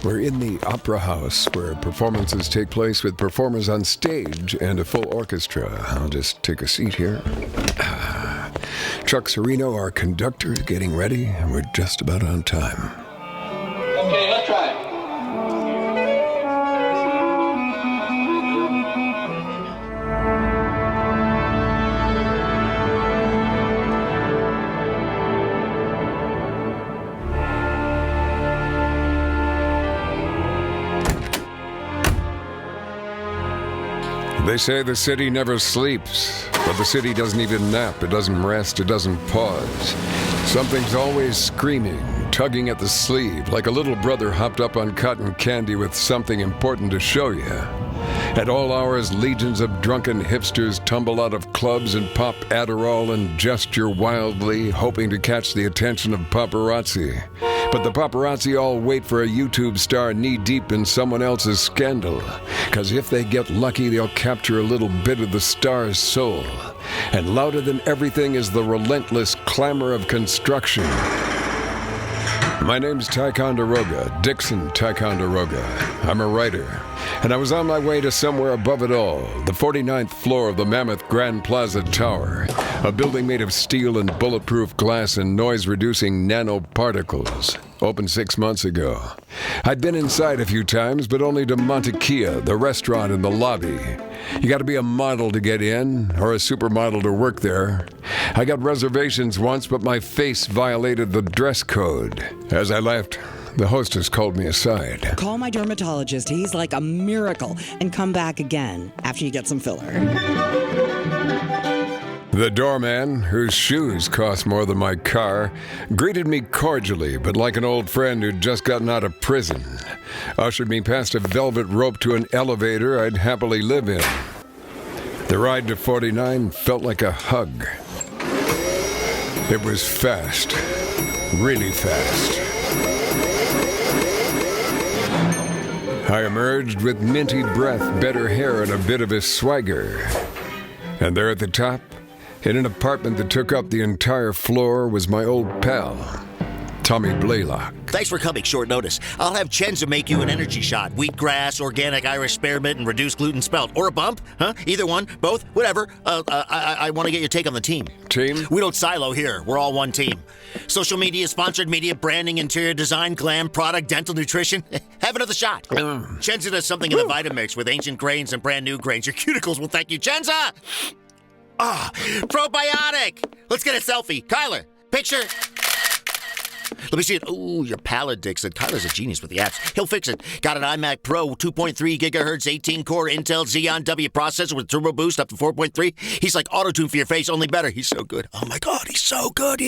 We're in the Opera House, where performances take place with performers on stage and a full orchestra. I'll just take a seat here. Chuck Sereno, our conductor, is getting ready, and we're just about on time. Okay, let's try it. They say the city never sleeps, but the city doesn't even nap. It doesn't rest. It doesn't pause. Something's always screaming, tugging at the sleeve, like a little brother hopped up on cotton candy with something important to show you. At all hours, legions of drunken hipsters tumble out of clubs and pop Adderall and gesture wildly, hoping to catch the attention of paparazzi. But the paparazzi all wait for a YouTube star knee-deep in someone else's scandal. Because if they get lucky, they'll capture a little bit of the star's soul. And louder than everything is the relentless clamor of construction. My name's Ticonderoga, Dixon Ticonderoga. I'm a writer, and I was on my way to somewhere above it all, the 49th floor of the mammoth Grand Plaza Tower, a building made of steel and bulletproof glass and noise-reducing nanoparticles, opened 6 months ago. I'd been inside a few times, but only to Montekia, the restaurant in the lobby. You gotta be a model to get in, or a supermodel to work there. I got reservations once, but my face violated the dress code. As I left, the hostess called me aside. Call my dermatologist. He's like a miracle. And come back again after you get some filler. The doorman, whose shoes cost more than my car, greeted me cordially, but like an old friend who'd just gotten out of prison. Ushered me past a velvet rope to an elevator I'd happily live in. The ride to 49 felt like a hug. It was fast. Really fast. I emerged with minty breath, better hair, and a bit of a swagger. And there at the top, in an apartment that took up the entire floor, was my old pal, Tommy Blaylock. Thanks for coming short notice. I'll have Chenza make you an energy shot. Wheatgrass, organic Irish spearmint, and reduced gluten spelt. Or a bump, huh? Either one, both, whatever. I want to get your take on the team. Team? We don't silo here. We're all one team. Social media, sponsored media, branding, interior design, glam, product, dental nutrition. Have another shot. Chenza does something in the Vitamix with ancient grains and brand new grains. Your cuticles will thank you. Chenza! Probiotic! Let's get a selfie. Kyler, picture. Let me see it. Ooh, your palate, Dixon. Kyler's a genius with the apps. He'll fix it. Got an iMac Pro, 2.3 gigahertz, 18-core Intel Xeon W processor with turbo boost up to 4.3. He's like auto-tune for your face, only better. He's so good. Oh, my God, he's so good.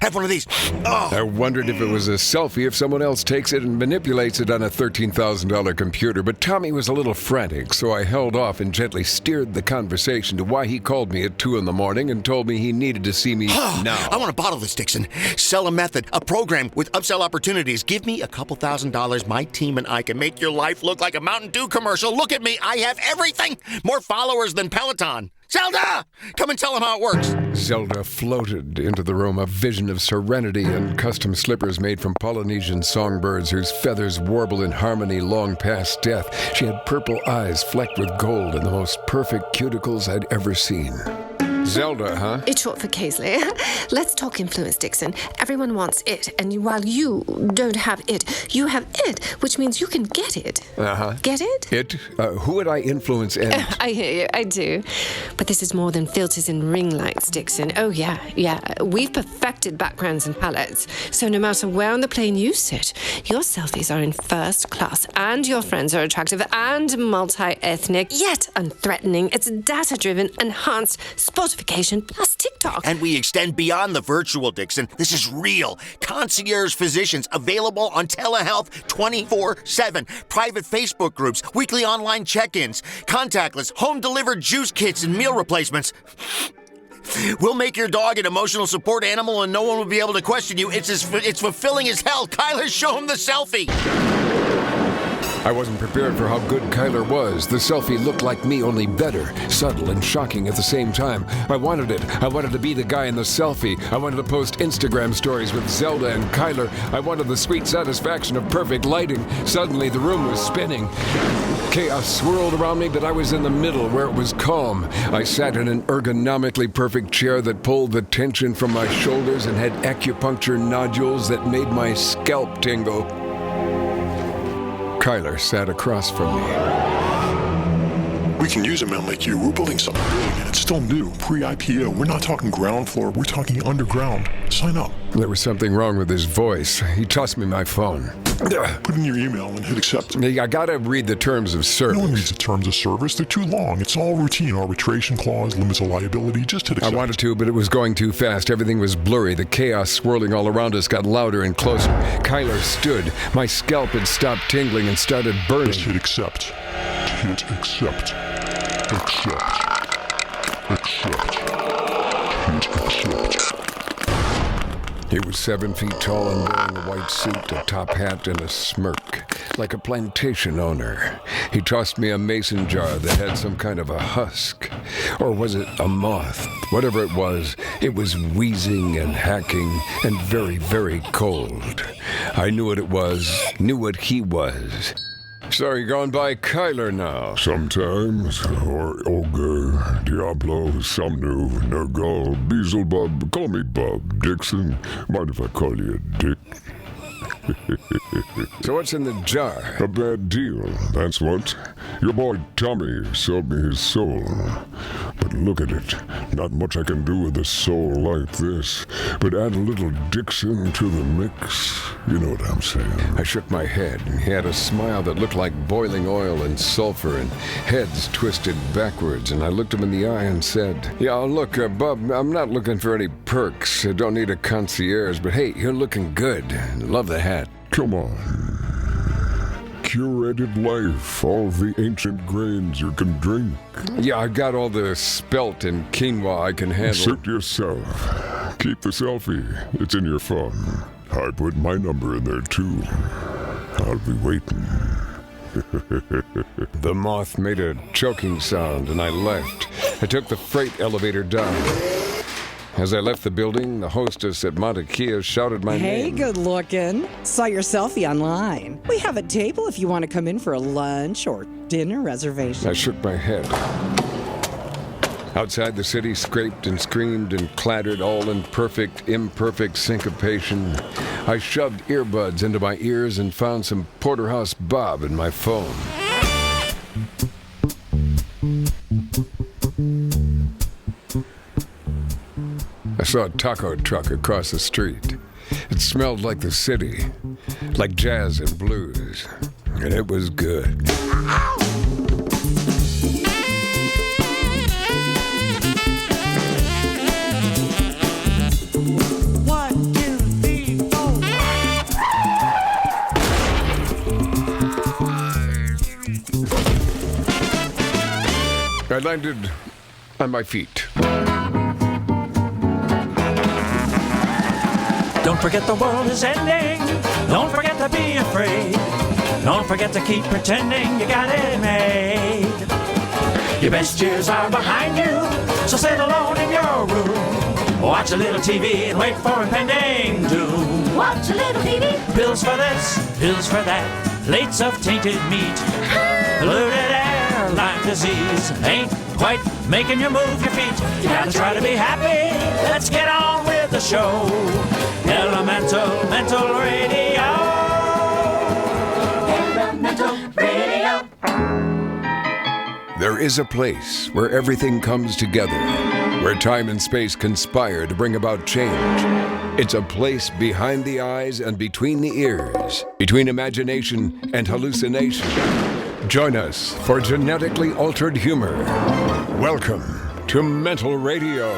Have one of these. Oh. I wondered if it was a selfie if someone else takes it and manipulates it on a $13,000 computer, but Tommy was a little frantic, so I held off and gently steered the conversation to why he called me at 2 in the morning and told me he needed to see me now. I want to bottle this, Dixon. Sell a method, a program with upsell opportunities. Give me a couple $1,000s. My team and I can make your life look like a Mountain Dew commercial. Look at me. I have everything. More followers than Peloton. Zelda! Come and tell them how it works. Zelda floated into the room, a vision of serenity and custom slippers made from Polynesian songbirds whose feathers warble in harmony long past death. She had purple eyes flecked with gold and the most perfect cuticles I'd ever seen. Zelda, huh? It's short for Kaisley. Let's talk influence, Dixon. Everyone wants it, and while you don't have it, you have it, which means you can get it. Uh-huh. Get it? It? Who would I influence and... I hear you, I do. But this is more than filters and ring lights, Dixon. Oh, yeah. We've perfected backgrounds and palettes, so no matter where on the plane you sit, your selfies are in first class, and your friends are attractive and multi-ethnic, yet unthreatening. It's data-driven, enhanced, Spotify plus TikTok. And we extend beyond the virtual, Dixon. This is real. Concierge physicians available on telehealth 24/7. Private Facebook groups, weekly online check-ins, contactless, home-delivered juice kits and meal replacements. We'll make your dog an emotional support animal and no one will be able to question you. It's fulfilling as hell. Kyler, show him the selfie. I wasn't prepared for how good Kyler was. The selfie looked like me, only better, subtle and shocking at the same time. I wanted it. I wanted to be the guy in the selfie. I wanted to post Instagram stories with Zelda and Kyler. I wanted the sweet satisfaction of perfect lighting. Suddenly, the room was spinning. Chaos swirled around me, but I was in the middle where it was calm. I sat in an ergonomically perfect chair that pulled the tension from my shoulders and had acupuncture nodules that made my scalp tingle. Kyler sat across from me. We can use a man like you. We're building something big, and it's still new, pre-IPO. We're not talking ground floor. We're talking underground. Sign up. There was something wrong with his voice. He tossed me my phone. Put in your email and hit accept. I gotta read the terms of service. No one reads the terms of service. They're too long. It's all routine. Arbitration clause, limits of liability. Just hit accept. I wanted to, but it was going too fast. Everything was blurry. The chaos swirling all around us got louder and closer. Kyler stood. My scalp had stopped tingling and started burning. Just hit accept. Hit accept. Accept. Accept. Hit accept. He was 7 feet tall and wearing a white suit, a top hat, and a smirk, like a plantation owner. He tossed me a mason jar that had some kind of a husk. Or was it a moth? Whatever it was wheezing and hacking and very, very cold. I knew what it was, knew what he was. So you're going by Kyler now? Sometimes, or Ogre, Diablo, Somnu, Nergal, Beelzebub. Call me Bub, Dixon. Mind if I call you Dick? So what's in the jar? A bad deal, that's what. Your boy Tommy sold me his soul. But look at it. Not much I can do with a soul like this. But add a little Dixon to the mix. You know what I'm saying. I shook my head, and he had a smile that looked like boiling oil and sulfur and heads twisted backwards. And I looked him in the eye and said, Yeah, look, Bub, I'm not looking for any perks. I don't need a concierge, but hey, you're looking good. Love the hat. Come on. Curated life, all the ancient grains you can drink. Yeah, I've got all the spelt and quinoa I can handle. Suit yourself. Keep the selfie. It's in your phone. I put my number in there, too. I'll be waiting. The moth made a choking sound, and I left. I took the freight elevator down. As I left the building, the hostess at Monte Kia shouted my Hey, name. good looking. Saw your selfie online. We have a table if you want to come in for a lunch or dinner reservation. I shook my head. Outside, the city scraped and screamed and clattered, all in perfect, imperfect syncopation. I shoved earbuds into my ears and found some Porterhouse Bob in my phone. I saw a taco truck across the street. It smelled like the city, like jazz and blues, and it was good. I landed on my feet. Don't forget the world is ending. Don't forget to be afraid. Don't forget to keep pretending you got it made. Your best years are behind you, so sit alone in your room. Watch a little TV and wait for impending doom. Watch a little TV. Pills for this, pills for that. Plates of tainted meat. Polluted air, Lyme disease. Ain't quite making you move your feet. You gotta try to be happy. Let's get on with the show. Elemental Mental Radio. Elemental Radio. There is a place where everything comes together, where time and space conspire to bring about change. It's a place behind the eyes and between the ears, between imagination and hallucination. Join us for genetically altered humor. Welcome to Mental Radio.